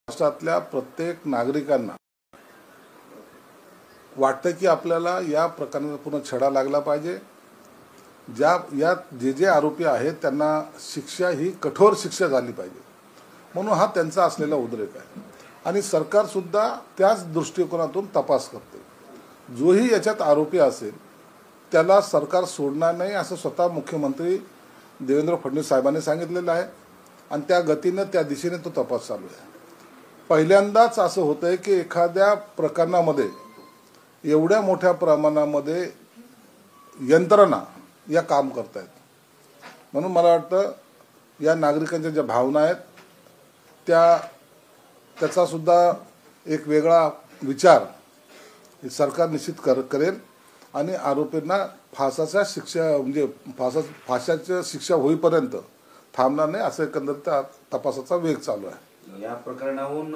महाराष्ट्रातल्या प्रत्येक नागरिकांना वाटतं की आपल्याला या प्रकरणाचा पूर्ण छडा लागला पाहिजे। यात जे आरोपी आहेत त्यांना शिक्षा ही कठोर शिक्षा झाली पाहिजे, म्हणून हा त्यांचा असलेला उद्रेक आहे। आणि सरकार सुद्धा त्याच दृष्टिकोनातून तपास करते। जोही याच्यात आरोपी असेल त्याला सरकार सोडणार नाही असं स्वतः मुख्यमंत्री देवेंद्र फडणवीस साहेबांनी सांगितलेलं आहे आणि त्या गतीने त्या दिशेने तो तपास चालू आहे। पहिल्यांदाच असं होतंय की एखाद्या प्रकरणामध्ये एवढ्या मोठ्या प्रमाणामध्ये यंत्रणा या काम करतायत, म्हणून मला वाटतं या नागरिकांच्या ज्या भावना आहेत त्याचा सुद्धा एक वेगळा विचार सरकार निश्चित करेल आणि आरोपींना फासाच्या शिक्षा म्हणजे फाशाची शिक्षा होईपर्यंत थांबणार नाही असं एकंदरीत तपासाचा वेग चालू आहे। या प्रकरणावरून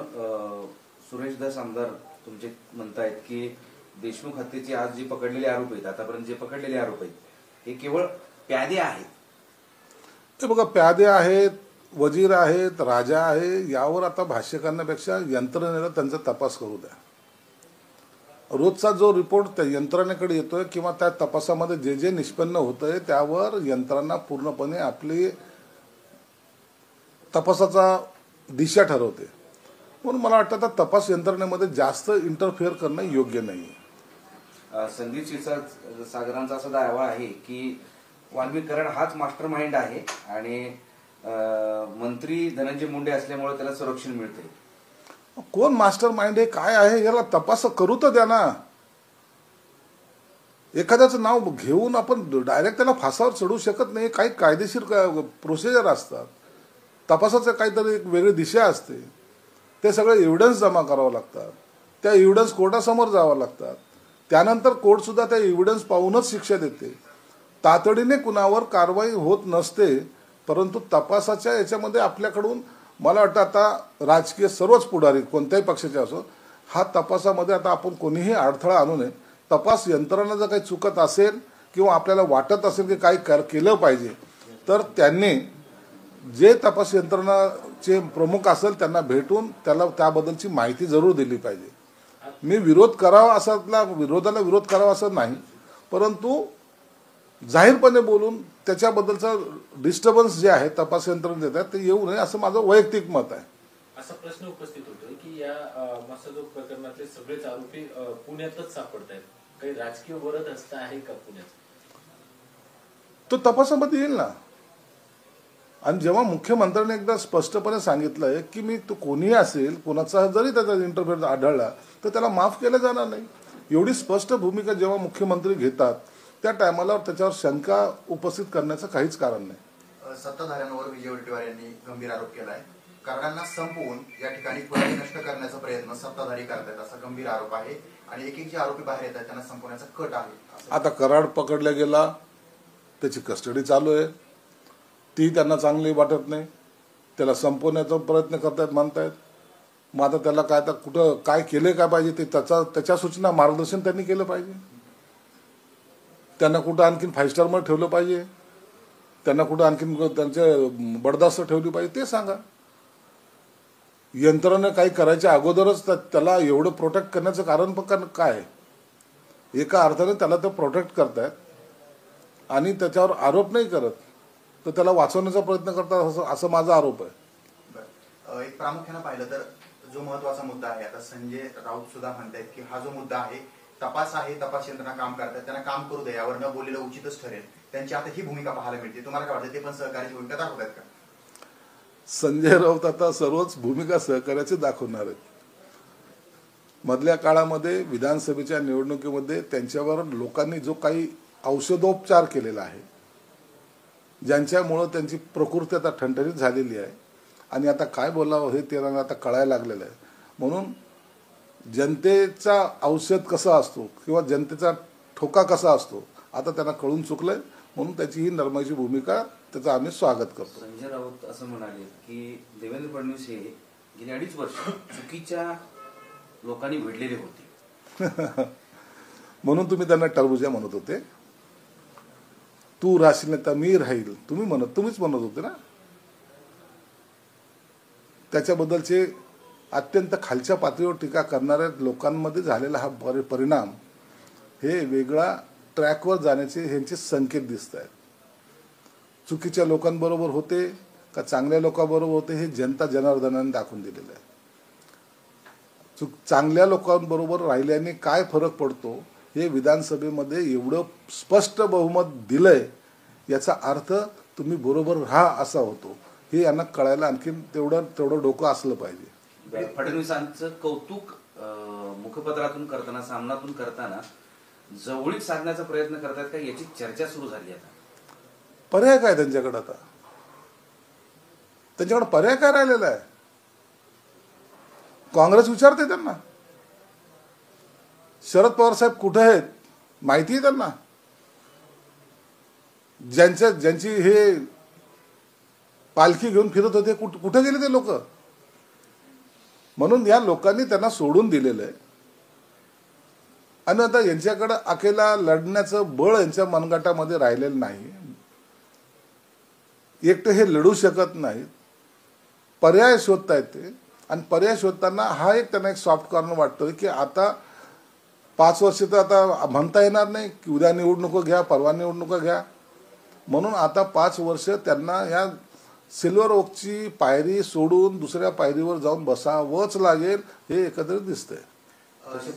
सुरेश धस आमदार तुमचे म्हणतायत की देशमुख हत्येचे आज जे पकडलेले आरोप आहेत, आतापर्यंत जे पकडलेले आरोप आहेत हे केवळ प्यादे आहेत। ते बघा, प्यादे आहेत, वजीर आहेत, राजा आहे, यावर आता भाष्य करण्यापेक्षा यंत्रणेला त्यांचा तपास करू द्या। रोजचा जो रिपोर्ट त्या यंत्रणेकडे येतोय किंवा त्या तपासामध्ये जे निष्पन्न होतंय त्यावर यंत्रणा पूर्णपणे आपली तपासाचा दिशा ठरवते, म्हणून मला वाटतं आता तपास यंत्रणेमध्ये जास्त इंटरफेअर करणं योग्य नाही। संदीप क्षीरसागरांचा असा दावा आहे की वाल्मिक कराड हाच मास्टर माइंड आहे आणि मंत्री धनंजय मुंडे असल्यामुळे त्याला संरक्षण मिळते। कोण मास्टर माइंड आहे, काय आहे, याला तपास करू तर द्या ना। एखाद्याचं नाव घेऊन आपण डायरेक्ट त्याला फासावर चढवू शकत नाही। काही कायदेशीर प्रोसिजर असतात, तपासाचं काहीतरी एक वेगळी दिशा असते, ते सगळे एव्हिडन्स जमा करावं लागतात, त्या एव्हिडन्स कोर्टासमोर जावं लागतात, त्यानंतर कोर्ट सुद्धा त्या एव्हिडन्स पाहूनच शिक्षा देते। तातडीने कुणावर कारवाई होत नसते, परंतु तपासाच्या याच्यामध्ये आपल्याकडून मला वाटतं आता राजकीय सर्वच पुढारी कोणत्याही पक्षाचे असो, हा तपासामध्ये आता आपण कोणीही अडथळा आणू नये। तपास यंत्रणा जर काही चुकत असेल किंवा आपल्याला वाटत असेल की काही केलं पाहिजे तर त्यांनी जे तपास यंत्रणाचे प्रमुख असेल त्यांना भेटून त्याला त्याबद्दलची माहिती जरूर दिली पाहिजे। मी विरोध करावा असा विरोधाला विरोध करावा असं नाही, परंतु जाहीरपणे बोलून त्याच्याबद्दलचा डिस्टर्बन्स जे आहे तपास यंत्रणा देतात ते येऊ नये असं माझं वैयक्तिक मत आहे। असा प्रश्न उपस्थित होतोय की या मसदो प्रकरणातले सगळेच आरोपी पुण्यातच सापडत आहेत, काही राजकीय वरद हस्त आहे का पुण्यात? तो तपासामध्ये येईल ना। आणि जेव्हा मुख्यमंत्र्यांनी एकदा स्पष्टपणे सांगितलंय की मी तो कोणीही असेल, कोणाचा जरी त्याचा इंटरफेअर आढळला तर त्याला माफ केलं जाणार नाही, एवढी स्पष्ट भूमिका जेव्हा मुख्यमंत्री घेतात त्या टायमाला त्याच्यावर शंका उपस्थित करण्याचं काहीच कारण नाही। सत्ताधाऱ्यांवर विजय वडेट्टीवार यांनी गंभीर आरोप केलाय। कराडांना संपवून या ठिकाणी पुरावे नष्ट करण्याचा प्रयत्न सत्ताधारी करतात असा गंभीर आरोप आहे आणि एक जे आरोपी बाहेर येतात त्यांना संपवण्याचा कट आहे। आता कराड पकडला गेला, त्याची कस्टडी चालू आहे, ती त्यांना चांगली वाटत नाही, त्याला संपवण्याचा प्रयत्न करतायत म्हणतायत। मग आता त्याला काय तर कुठं काय केले काय पाहिजे ते त्याच्या सूचना मार्गदर्शन त्यांनी केलं पाहिजे। त्यांना कुठं आणखीन 5 स्टार मध्ये ठेवलं पाहिजे, त्यांना कुठं आणखीन त्यांचे बडदास्त ठेवली पाहिजे ते सांगा। यंत्रणा काही करायच्या अगोदरच त्याला एवढं प्रोटेक्ट करण्याचं कारण पण काय? एका अर्थाने त्याला ते प्रोटेक्ट करतायत आणि त्याच्यावर आरोप नाही करत, तर त्याला वाचवण्याचा प्रयत्न करतात असं माझा आरोप आहे। एक प्रामुख्याने पाहिलं तर जो महत्वाचा मुद्दा आहे, आता संजय राऊत सुद्धा म्हणतात की हा जो मुद्दा आहे तपास आहे, तपास यंत्रणा काम करतात, त्यांना काम करू द्या, यावर न बोललेलं उचितच ठरेल। त्यांची आता ही भूमिका पाहायला मिळते, तुम्हाला काय वाटतं, ते पण सहकार्याची भूमिका दाखवतात का? संजय राऊत आता सर्वच भूमिका सहकार्याची दाखवणार आहेत। मधल्या काळामध्ये विधानसभेच्या निवडणुकीमध्ये त्यांच्यावर लोकांनी जो काही औषधोपचार केलेला आहे, ज्यांच्यामुळं त्यांची प्रकृती आता ठणठणीत झालेली आहे आणि आता काय बोलावं हे त्यांना आता कळायला लागलेलं आहे। म्हणून जनतेचा औषध कसा असतो किंवा जनतेचा ठोका कसा असतो आता त्यांना कळून चुकलंय, म्हणून त्याची ही नरमाईची भूमिका त्याचं आम्ही स्वागत करतो। संजय राऊत असं म्हणाले की देवेंद्र फडणवीस हे गेली 2.5 वर्ष चुकीच्या लोकांनी भिडलेले होते म्हणून तुम्ही त्यांना टरबुजा म्हणत होते। तू राशील तर मी राहील तुम्हीच म्हणत होते ना। त्याच्याबद्दलचे अत्यंत खालच्या पातळीवर टीका करणाऱ्या लोकांमध्ये झालेला हा परिणाम हे वेगळा ट्रॅकवर जाण्याचे ह्यांचे संकेत दिसत आहेत. चुकीच्या लोकांबरोबर होते का चांगल्या लोकांबरोबर होते हे जनता जनार्दनाने दाखवून दिलेलं आहे. चांगल्या लोकांबरोबर राहिल्याने काय फरक पडतो हे विधानसभेमध्ये एवढं स्पष्ट बहुमत दिलंय, याचा अर्थ तुम्ही बरोबर राहा असा होतो. हे यांना कळायला आणखीन तेवढं डोकं असलं पाहिजे. फडणवीसांचं कौतुक मुखपत्रातून करताना, सामनातून करताना जवळीक साधण्याचा प्रयत्न करतात का, याची चर्चा सुरू झाली. आता पर्याय काय त्यांच्याकडे? आता त्यांच्याकडे पर्याय काय राहिलेला आहे? काँग्रेस विचारते त्यांना, शरद पवार साहेब कुठे आहेत माहिती आहे त्यांना. ज्यांची हे पालखी घेऊन फिरत होते कुठे गेले ते लोक? म्हणून या लोकांनी त्यांना सोडून दिलेलं आहे आणि आता यांच्याकडे अकेला लढण्याचं बळ यांच्या मनगटामध्ये राहिलेलं नाही. एकटे हे लढू शकत नाहीत, पर्याय शोधतायत ते. आणि पर्याय शोधताना हा त्यांना एक सॉफ्ट कॉर्नर वाटतोय की आता 5 वर्ष तर आता म्हणता येणार नाही की उद्या निवडणुका घ्या, परवा निवडणुका घ्या. म्हणून आता 5 वर्ष त्यांना या सिल्वर ओकची पायरी सोडून दुसऱ्या पायरीवर जाऊन बसावंच लागेल, हे एकत्रित दिसतंय.